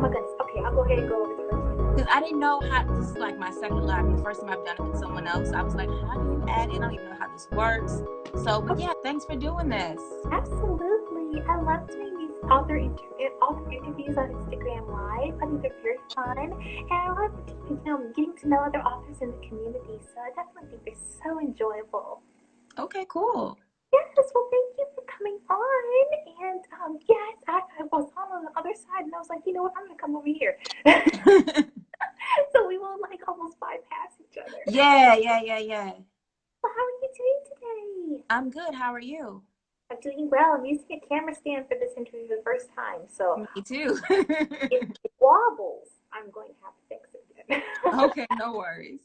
my goodness. Okay, I'll go ahead and go over the first one. Because I didn't know how, this is like my second live, the first time I've done it with someone else. I was like, how do you add in? I don't even know how this works. So, but yeah, thanks for doing this. Absolutely. I love doing these author interviews on Instagram Live. I think they're very fun. And I love getting to know other authors in the community. So I definitely think they're so enjoyable. Okay, cool. Yes, well, thank you for coming on. And yes, I was on the other side, and I was like, you know what, I'm going to come over here. So we will like almost bypass each other. Yeah. Well, how are you doing today? I'm good. How are you? I'm doing well. I'm using a camera stand for this interview for the first time, so Me too. if it wobbles, I'm going to have to fix it again. Okay, no worries.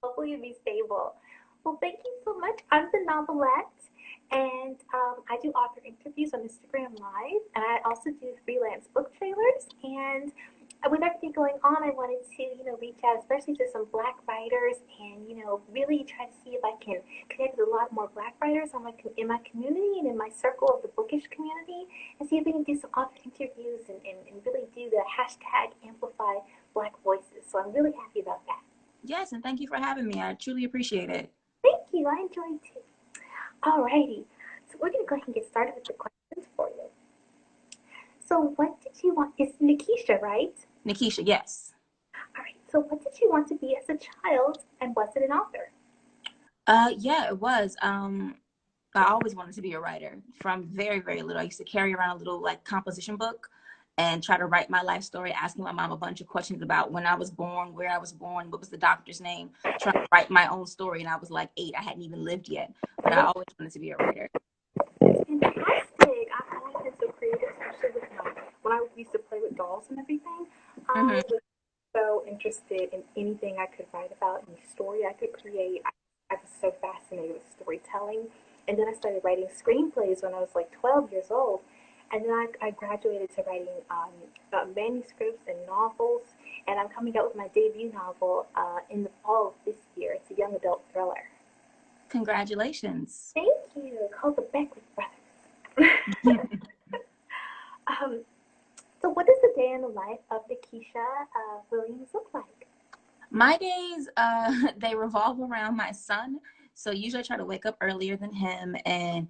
Hopefully it'll be stable. Well, thank you so much. I'm the Novelette, and I do author interviews on Instagram Live, and I also do freelance book trailers. And with everything going on, I wanted to, reach out, especially to some Black writers, and really try to see if I can connect with a lot more Black writers in my community and in my circle of the bookish community, and see if we can do some author interviews and really do the hashtag amplify Black voices. So I'm really happy about that. Yes, and thank you for having me. I truly appreciate it. Thank you. I enjoyed it too. Alrighty. So we're going to go ahead and get started with the questions for you. So what did you want? It's Nikesha, right? Nikesha, yes. All right. So what did you want to be as a child, and was it an author? Yeah, it was. I always wanted to be a writer from very, very little. I used to carry around a little like composition book and try to write my life story, asking my mom a bunch of questions about when I was born, where I was born, what was the doctor's name, trying to write my own story. And I was like 8. I hadn't even lived yet, but I always wanted to be a writer. Fantastic. I've always been so creative, especially with when I used to play with dolls and everything. I was so interested in anything I could write about, any story I could create. I was so fascinated with storytelling. And then I started writing screenplays when I was like 12 years old. And then I graduated to writing manuscripts and novels. And I'm coming out with my debut novel in the fall of this year. It's a young adult thriller. Congratulations. Thank you. Called The Beckwith Brothers. So what does the day in the life of Nikesha Williams look like? My days, they revolve around my son. So usually I try to wake up earlier than him and,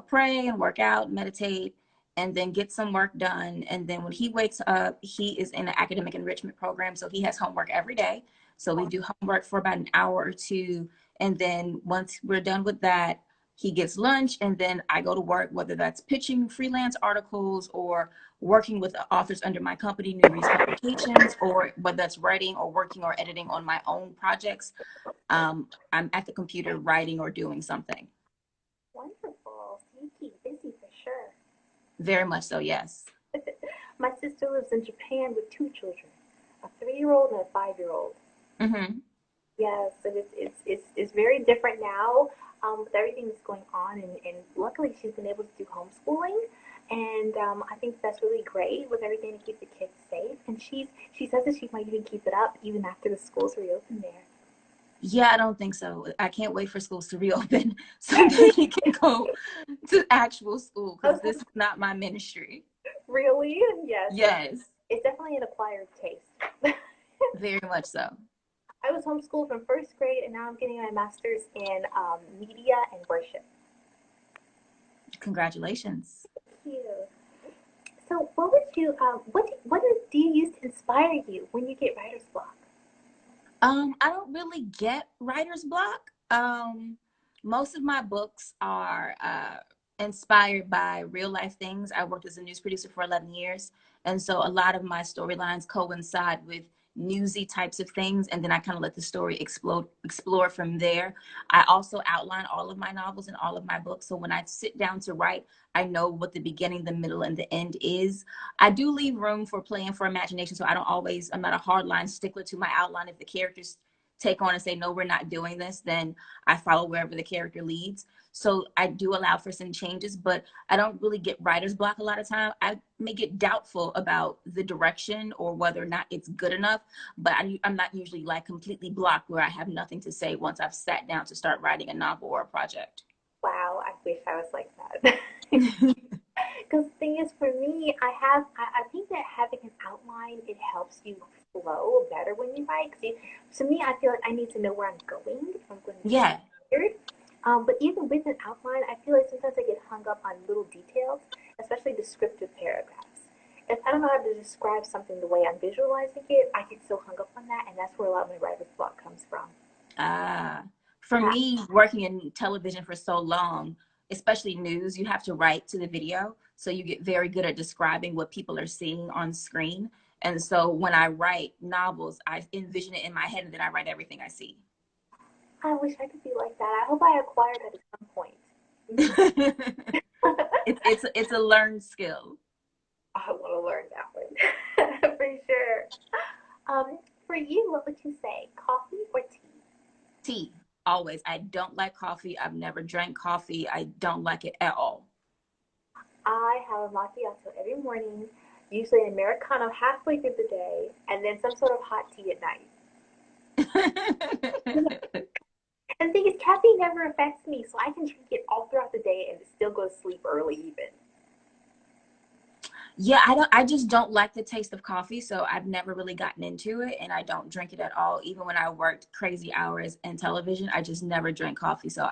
pray and work out, meditate, and then get some work done. And then when he wakes up, he is in an academic enrichment program. So he has homework every day. So we do homework for about an hour or two. And then once we're done with that, he gets lunch, and then I go to work, whether that's pitching freelance articles or working with authors under my company, New Reads Publications, or whether that's writing or working or editing on my own projects. I'm at the computer writing or doing something. Wonderful. So you keep busy for sure. Very much so, yes. My sister lives in Japan with 2 children, a 3-year-old and a 5-year-old. Mm-hmm. Yes, and it's very different now with everything that's going on, and luckily she's been able to do homeschooling, and I think that's really great with everything to keep the kids safe. And she says that she might even keep it up even after the schools reopen there. Yeah, I don't think so. I can't wait for schools to reopen so that he can go to actual school, because this is not my ministry. Really? Yes. Yes. It's definitely an acquired taste. Very much so. I was homeschooled from 1st grade, and now I'm getting my master's in media and worship. Congratulations. Thank you. So, what would you what do you use to inspire you when you get writer's block? I don't really get writer's block. Most of my books are inspired by real life things. I worked as a news producer for 11 years. And so a lot of my storylines coincide with newsy types of things. And then I kind of let the story explore from there. I also outline all of my novels and all of my books. So when I sit down to write, I know what the beginning, the middle, and the end is. I do leave room for play and for imagination. So I'm not a hardline stickler to my outline. If the characters take on and say, no, we're not doing this, then I follow wherever the character leads. So I do allow for some changes, but I don't really get writer's block a lot of time. I may get doubtful about the direction or whether or not it's good enough, but I'm not usually like completely blocked where I have nothing to say once I've sat down to start writing a novel or a project. Wow, I wish I was like that. Because the thing is, for me, I think that having an outline, it helps you flow better when you write. See, to me, I feel like I need to know where I'm going if I'm going to be Yeah. inspired. But even with an outline, I feel like sometimes I get hung up on little details, especially descriptive paragraphs. If I don't know how to describe something the way I'm visualizing it, I get so hung up on that, and that's where a lot of my writer's block comes from. For Yeah. me, working in television for so long, especially news, you have to write to the video. So you get very good at describing what people are seeing on screen. And so when I write novels, I envision it in my head and then I write everything I see. I wish I could be like that. I hope I acquired that at some point. It's a learned skill. I want to learn that one for sure. For you, what would you say? Coffee or tea? Tea, always. I don't like coffee. I've never drank coffee. I don't like it at all. I have a macchiato every morning, usually an Americano halfway through the day, and then some sort of hot tea at night. And the thing is, caffeine never affects me, so I can drink it all throughout the day and still go to sleep early even. Yeah, I just don't like the taste of coffee, so I've never really gotten into it, and I don't drink it at all. Even when I worked crazy hours in television, I just never drank coffee. So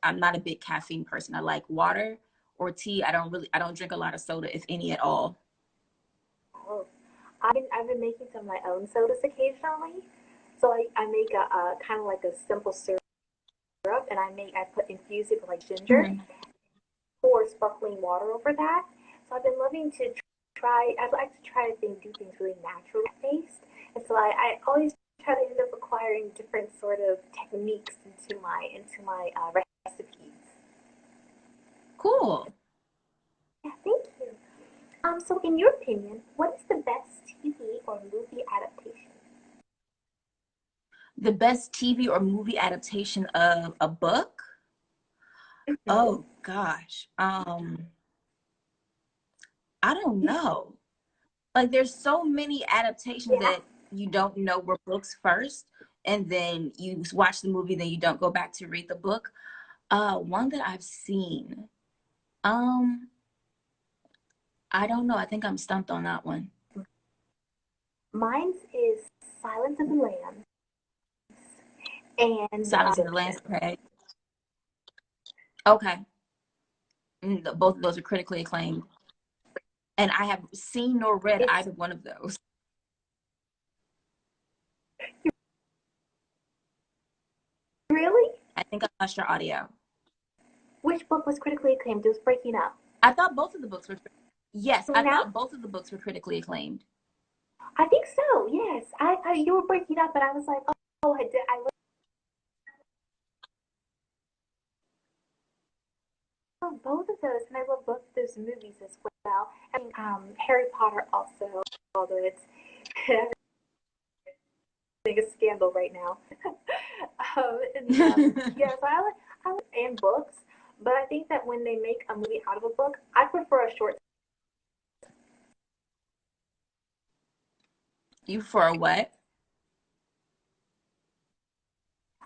I'm not a big caffeine person. I like water or tea. I don't drink a lot of soda, if any at all. Oh, I've been making some of my own sodas occasionally. So I make a kind of like a simple syrup, and infuse it with like ginger, Mm-hmm. pour sparkling water over that. So I've been loving to try. I like to try to do things really natural based, and so I always try to end up acquiring different sort of techniques into my recipes. Cool. Yeah, thank you. So in your opinion, what is the best TV or movie adaptation? The best TV or movie adaptation of a book? Mm-hmm. Oh gosh. I don't know. Like there's so many adaptations Yeah. that you don't know were books first, and then you watch the movie, then you don't go back to read the book. One that I've seen. Um, I don't know. I think I'm stumped on that one. Mine is Silence of the Lambs and Silence of the Lambs. Fiction. Okay. Okay. Both of those are critically acclaimed, and I have seen nor read It's either one of those. really. I think I lost your audio. Which book was critically acclaimed? It was Breaking Up. I thought both of the books were. Yes, I Now, thought both of the books were critically acclaimed. I think so. Yes, you were breaking up, and I was like, oh, I did. I love both of those, and I love both of those movies as well. And Harry Potter also, although it's a scandal right now. Yeah, so I like and books, but I think that when they make a movie out of a book, I prefer a short. You for a what?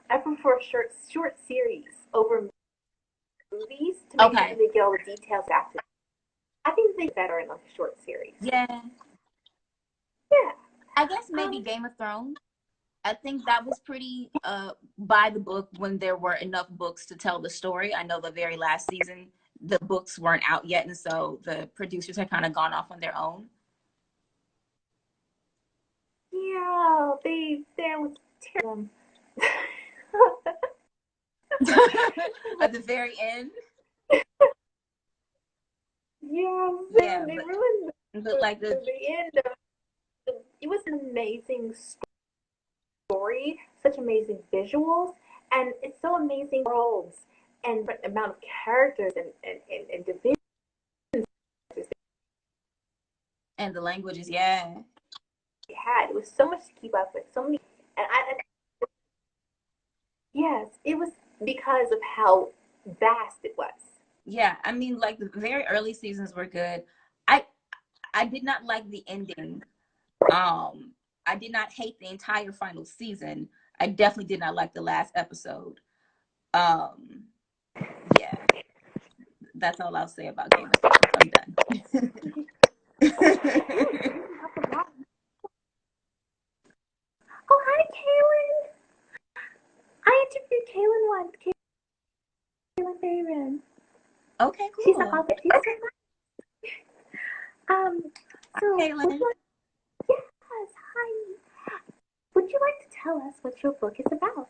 I prefer short series over movies to make sure Okay. they get all the details after. I think they better in a short series. Yeah. Yeah. I guess maybe Um. Game of Thrones. I think that was pretty by the book when there were enough books to tell the story. I know the very last season the books weren't out yet, and so the producers had kind of gone off on their own. Yeah. They was terrible. At the very end. Yeah. Yeah, They ruined but like the the end of. It was an amazing story, such amazing visuals, and it's so amazing worlds and the amount of characters and divisions. and the languages, yeah. It had. It was so much to keep up with. So many, and yes, it was because of how vast it was. Yeah, I mean like the very early seasons were good. I I did not like the ending. Um I did not hate the entire final season. I definitely did not like the last episode. Um yeah. that's all I'll say about Game of Thrones. I'm done. Oh, hi, Kaylin. I interviewed Kaylin once. Kaylin Bayron. Okay, She's an cool. author. She's so nice. So, Hi, Kaylin. yes, hi. Would you like to tell us what your book is about?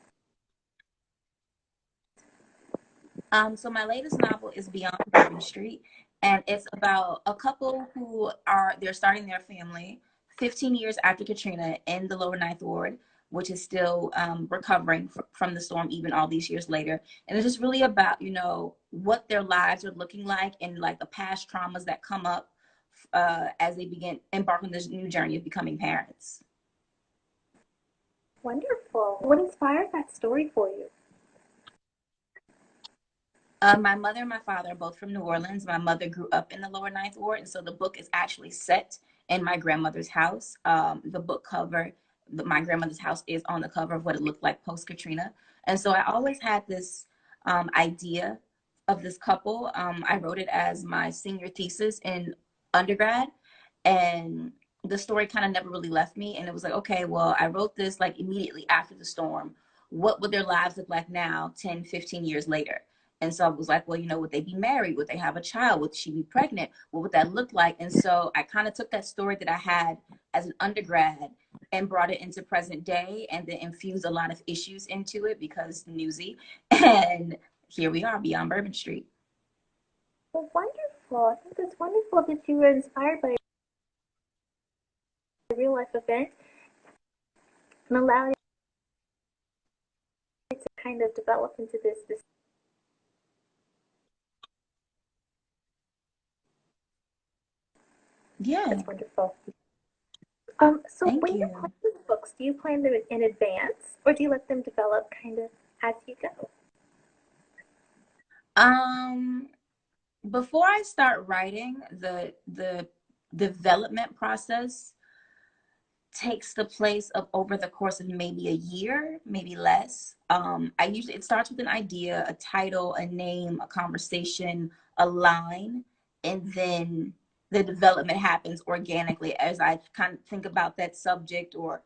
So my latest novel is Beyond Bourbon Street, and it's about a couple who they're starting their family 15 years after Katrina in the Lower Ninth Ward, which is still recovering from the storm even all these years later. And it's just really about, what their lives are looking like and like the past traumas that come up as they embark on this new journey of becoming parents. Wonderful. What inspired that story for you? My mother and my father are both from New Orleans. My mother grew up in the Lower Ninth Ward, and so the book is actually set in my grandmother's house. The book cover, my grandmother's house is on the cover of what it looked like post Katrina. And so I always had this idea of this couple. I wrote it as my senior thesis in undergrad, and the story kind of never really left me. And it was like, okay, well, I wrote this like immediately after the storm. What would their lives look like now, 10, 15 years later? And so I was like, well, would they be married? Would they have a child? Would she be pregnant? What would that look like? And so I kind of took that story that I had as an undergrad and brought it into present day and then infused a lot of issues into it because newsy. And here we are, Beyond Bourbon Street. Well, wonderful. I think it's wonderful that you were inspired by a real life event and allowed it to kind of develop into this. Yeah. That's wonderful. So Thank when you. you plan these books, do you plan them in advance or do you let them develop kind of as you go? Before I start writing, the development process takes the place of over the course of maybe a year, maybe less. It starts with an idea, a title, a name, a conversation, a line, and then the development happens organically as I kind of think about that subject or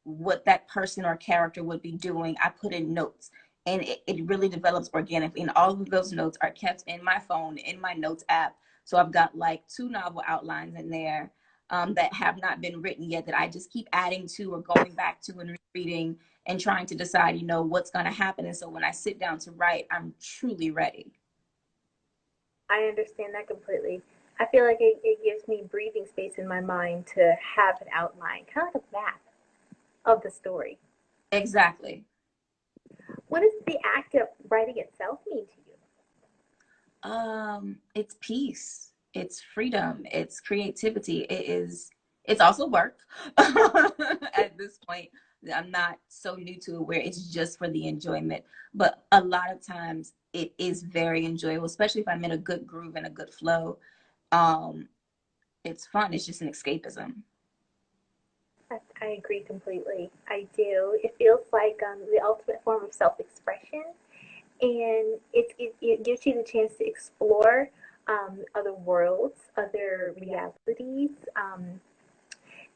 what that person or character would be doing. I put in notes and it really develops organically. And all of those notes are kept in my phone, in my notes app. So I've got like 2 novel outlines in there that have not been written yet that I just keep adding to or going back to and reading and trying to decide, what's going to happen. And so when I sit down to write, I'm truly ready. I understand that completely. I feel like it gives me breathing space in my mind to have an outline, kind of like a map of the story. Exactly. What does the act of writing itself mean to you? It's peace, it's freedom, it's creativity. It's also work. At this point, I'm not so new to it where it's just for the enjoyment, but a lot of times it is very enjoyable, especially if I'm in a good groove and a good flow. Um, it's fun. It's just an escapism. I agree completely. I do. It feels like the ultimate form of self-expression, and it gives you the chance to explore other worlds, other realities,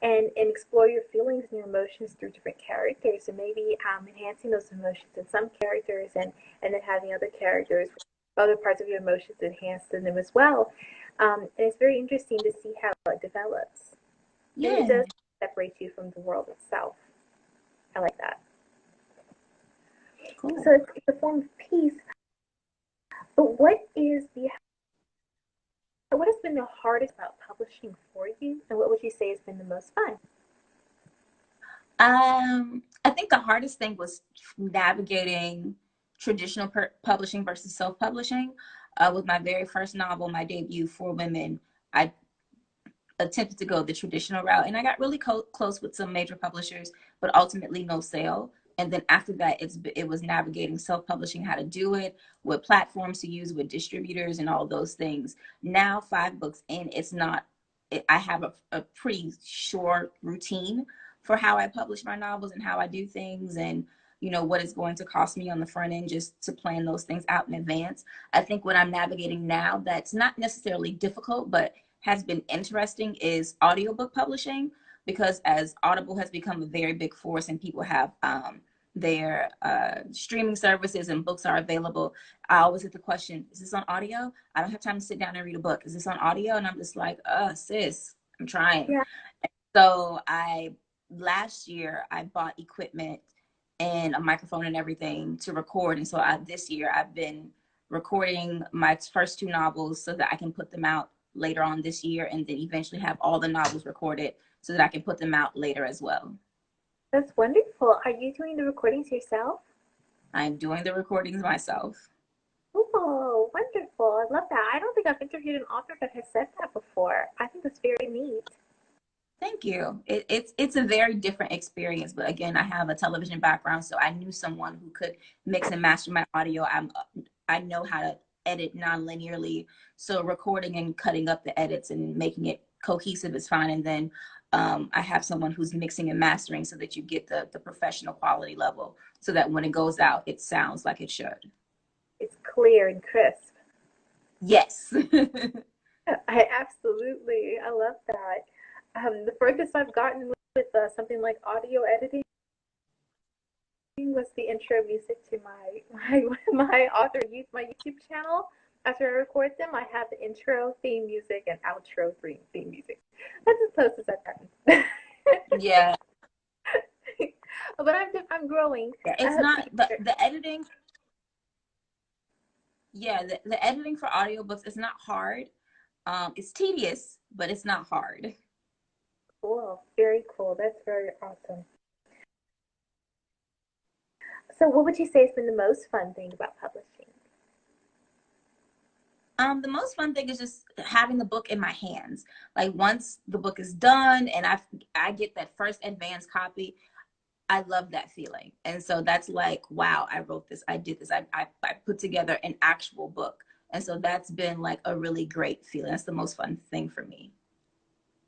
and explore your feelings and your emotions through different characters, and maybe enhancing those emotions in some characters, and then having other characters, other parts of your emotions enhanced in them as well. And it's very interesting to see how it develops. And it Yeah. does separate you from the world itself. I like that. Cool. So it's a form of peace. But what has been the hardest about publishing for you, and what would you say has been the most fun? I think the hardest thing was navigating traditional publishing versus self-publishing. With my very first novel, my debut, For Women, I attempted to go the traditional route, and I got really close with some major publishers, but ultimately no sale. And then after that, it was navigating self-publishing, how to do it, what platforms to use, with distributors, and all those things. Now, 5 books in, it's not. I have a pretty short routine for how I publish my novels and how I do things, and you know, what it's going to cost me on the front end, just to plan those things out in advance. I think what I'm navigating now that's not necessarily difficult, but has been interesting is audiobook publishing, because as Audible has become a very big force and people have their streaming services and books are available, I always get the question, is this on audio? I don't have time to sit down and read a book. Is this on audio? And I'm just like, sis, I'm trying. Yeah. So last year I bought equipment and a microphone and everything to record. And so this year I've been recording my first two novels so that I can put them out later on this year, and then eventually have all the novels recorded so that I can put them out later as well. That's wonderful. Are you doing the recordings yourself? I'm doing the recordings myself. Oh, wonderful. I love that. I don't think I've interviewed an author that has said that before. I think that's very neat. Thank you. It's a very different experience, but again, I have a television background, so I knew someone who could mix and master my audio. I know how to edit non-linearly, so recording and cutting up the edits and making it cohesive is fine. And then I have someone who's mixing and mastering so that you get the professional quality level, so that when it goes out, it sounds like it should. It's clear and crisp. Yes. I absolutely, I love that. The furthest I've gotten with something like audio editing was the intro music to my author my YouTube channel. After I record them, I have the intro theme music and outro theme music. That's as close as I've gotten. Yeah. But I'm growing. It's not the editing. Yeah, the editing for audiobooks is not hard. It's tedious, but it's not hard. Cool. Very cool. That's very awesome. So what would you say has been the most fun thing about publishing? The most fun thing is just having the book in my hands. Like once the book is done and I get that first advance copy, I love that feeling. And so that's like, wow, I wrote this, I did this, I put together an actual book. And so that's been like a really great feeling. That's the most fun thing for me.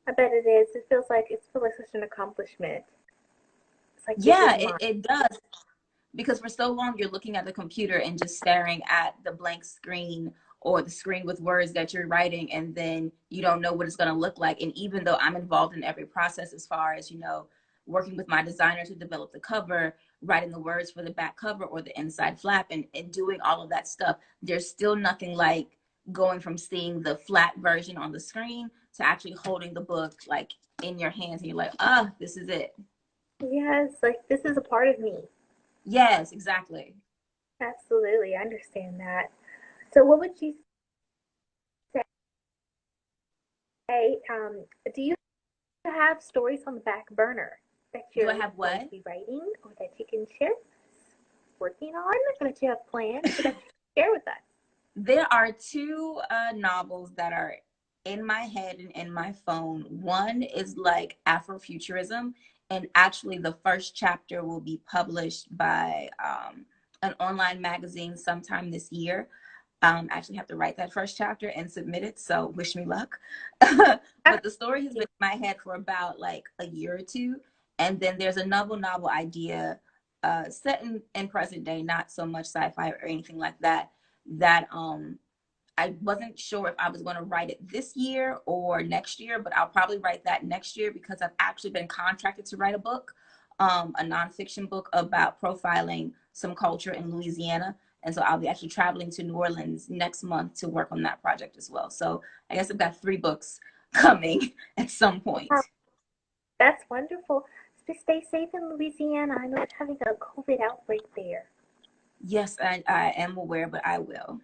I bet it is. It feels like such an accomplishment. It's like, yeah, it does. Because for so long you're looking at the computer and just staring at the blank screen or the screen with words that you're writing, and then you don't know what it's going to look like. And even though I'm involved in every process, as far as, you know, working with my designer to develop the cover, writing the words for the back cover or the inside flap, and doing all of that stuff, there's still nothing like going from seeing the flat version on the screen to actually holding the book like in your hands, and you're like, this is it. Yes, like this is a part of me. Yes, exactly. Absolutely, I understand that. So what would you say, do you have stories on the back burner that you're Do I have what? going to be writing, or that you can share with us, working on, or that you have planned, so that you can share with us? There are two novels that are in my head and in my phone. One is like Afrofuturism, and actually the first chapter will be published by an online magazine sometime this year. I actually have to write that first chapter and submit it, so wish me luck. But the story has been in my head for about like a year or two. And then there's a novel idea set in present day, not so much sci-fi or anything like that, that I wasn't sure if I was going to write it this year or next year, but I'll probably write that next year, because I've actually been contracted to write a book, a nonfiction book about profiling some culture in Louisiana. And so I'll be actually traveling to New Orleans next month to work on that project as well. So I guess I've got 3 books coming at some point. That's wonderful. Stay safe in Louisiana. I know they're having a COVID outbreak there. Yes, I am aware, but I will.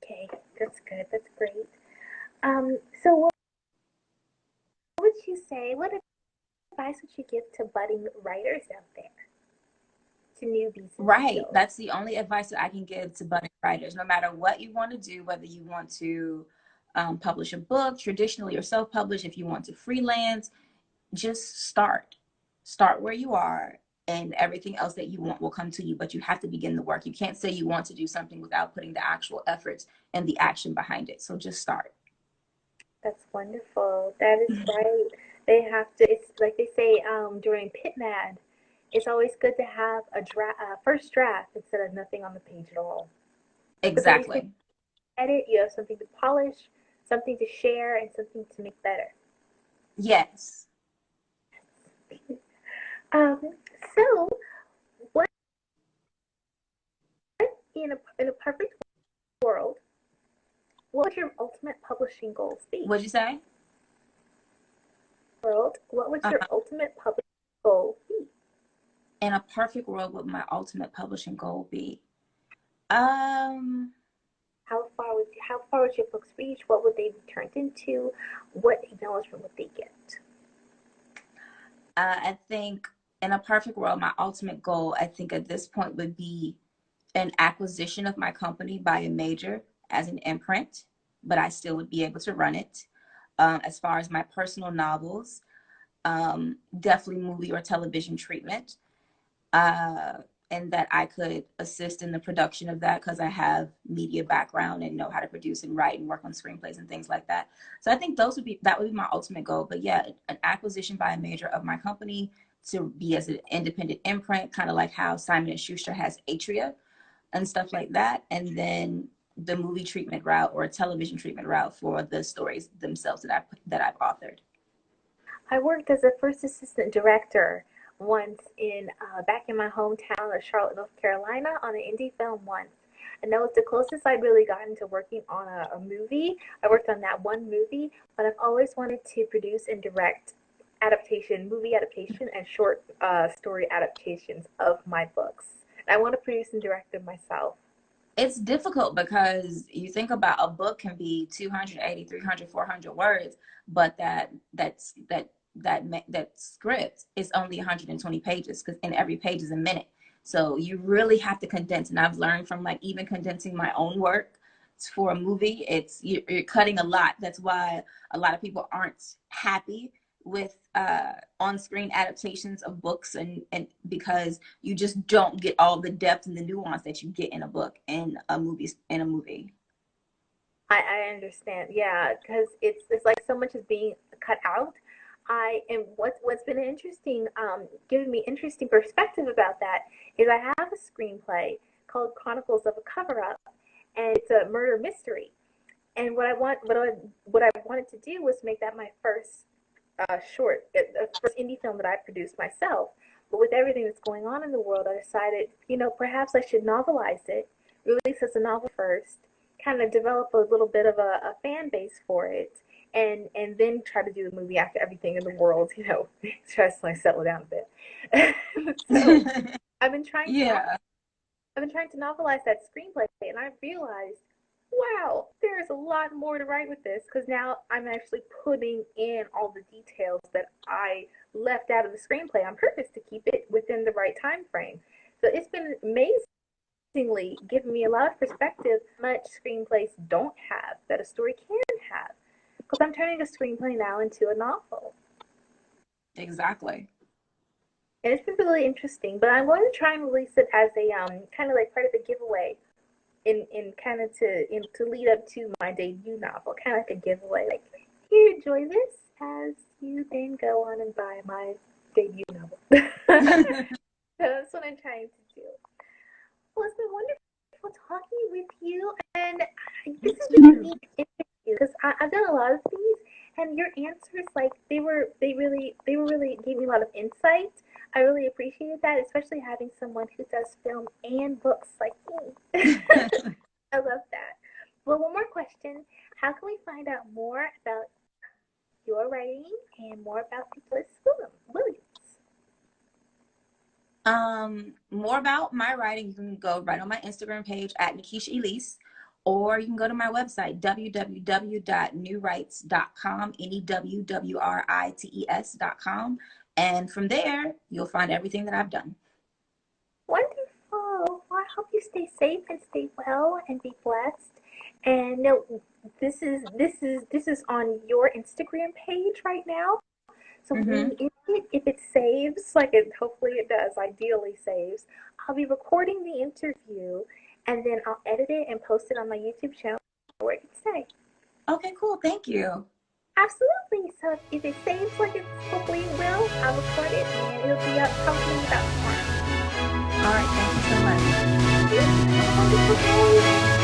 Okay, that's good. That's great. So what would you say, what advice would you give to budding writers out there? To newbies. Right. That's the only advice that I can give to budding writers. No matter what you want to do, whether you want to publish a book traditionally or self-publish, if you want to freelance, just start. Start where you are, and everything else that you want will come to you. But you have to begin the work. You can't say you want to do something without putting the actual efforts and the action behind it. So just start. That's wonderful. That is right. They have to, it's like they say during Pitmad, it's always good to have a first draft instead of nothing on the page at all. Because at least when Exactly. you edit, you have something to polish, something to share, and something to make better. Yes. Um, so, what in a perfect world, what would your ultimate publishing goals be? What'd you say? World, what would your Uh, ultimate publishing goal be? in a perfect world, what would my ultimate publishing goal be? Um, How far would your books reach? What would they be turned into? What acknowledgement would they get? I think in a perfect world, my ultimate goal, I think at this point would be an acquisition of my company by a major as an imprint, but I still would be able to run it. As far as my personal novels, definitely movie or television treatment, uh, and that I could assist in the production of that because I have media background and know how to produce and write and work on screenplays and things like that. So I think that would be my ultimate goal. But yeah, an acquisition by a major of my company to be as an independent imprint, kind of like how Simon and Schuster has Atria and stuff like that, and then the movie treatment route or television treatment route for the stories themselves that I've authored. I worked as a first assistant director once in back in my hometown of Charlotte, North Carolina, on an indie film once. And that was the closest I'd really gotten to working on a movie. I worked on that one movie, but I've always wanted to produce and direct movie adaptation, and short story adaptations of my books. And I want to produce and direct them myself. It's difficult because you think about a book can be 280, 300, 400 words, but that script is only 120 pages because in every page is a minute. So you really have to condense. And I've learned from like even condensing my own work for a movie, you're cutting a lot. That's why a lot of people aren't happy with on-screen adaptations of books, and because you just don't get all the depth and the nuance that you get in a book and a movie. I understand. Yeah, because it's like so much is being cut out. I and what's been interesting, giving me interesting perspective about that is I have a screenplay called Chronicles of a Cover Up, and it's a murder mystery. And what I wanted to do was make that my first first indie film that I produced myself. But with everything that's going on in the world, I decided, perhaps I should novelize it, release as a novel first, kind of develop a little bit of a fan base for it, and then try to do the movie after everything in the world, try to like settle down a bit. So I've been trying to Yeah. I've been trying to novelize that screenplay, and I realized, wow, there's a lot more to write with this because now I'm actually putting in all the details that I left out of the screenplay on purpose to keep it within the right time frame. So it's been amazingly giving me a lot of perspective much screenplays don't have that a story can have. Because I'm turning a screenplay now into a novel. Exactly. And it's been really interesting, but I'm going to try and release it as a kind of like part of the giveaway in kind of to lead up to my debut novel, kind of like a giveaway, like here, enjoy this as you then go on and buy my debut novel. So that's what I'm trying to do. Well, it's been wonderful talking with you, and Me this has been a too. neat interview because I've done a lot of these, and your answers, like they really gave me a lot of insight. I really appreciated that, especially having someone who does film and books like me. I love that. Well, one more question. How can we find out more about your writing and more about Nicholas Williams? More about my writing, you can go right on my Instagram page at Nikesha Elise, or you can go to my website, www.newwrites.com, NEWWRITES.com. And from there, you'll find everything that I've done. Wonderful. Well, I hope you stay safe and stay well and be blessed. And no, this is on your Instagram page right now. So Mm-hmm. if it saves, like it hopefully it does, ideally saves, I'll be recording the interview and then I'll edit it and post it on my YouTube channel where it can say. Okay, cool. Thank you. Absolutely. So if it saves like it's hopefully it will, I'll record it and it'll be up probably about tomorrow. All right, thank you so much. Thank you. Have a wonderful day.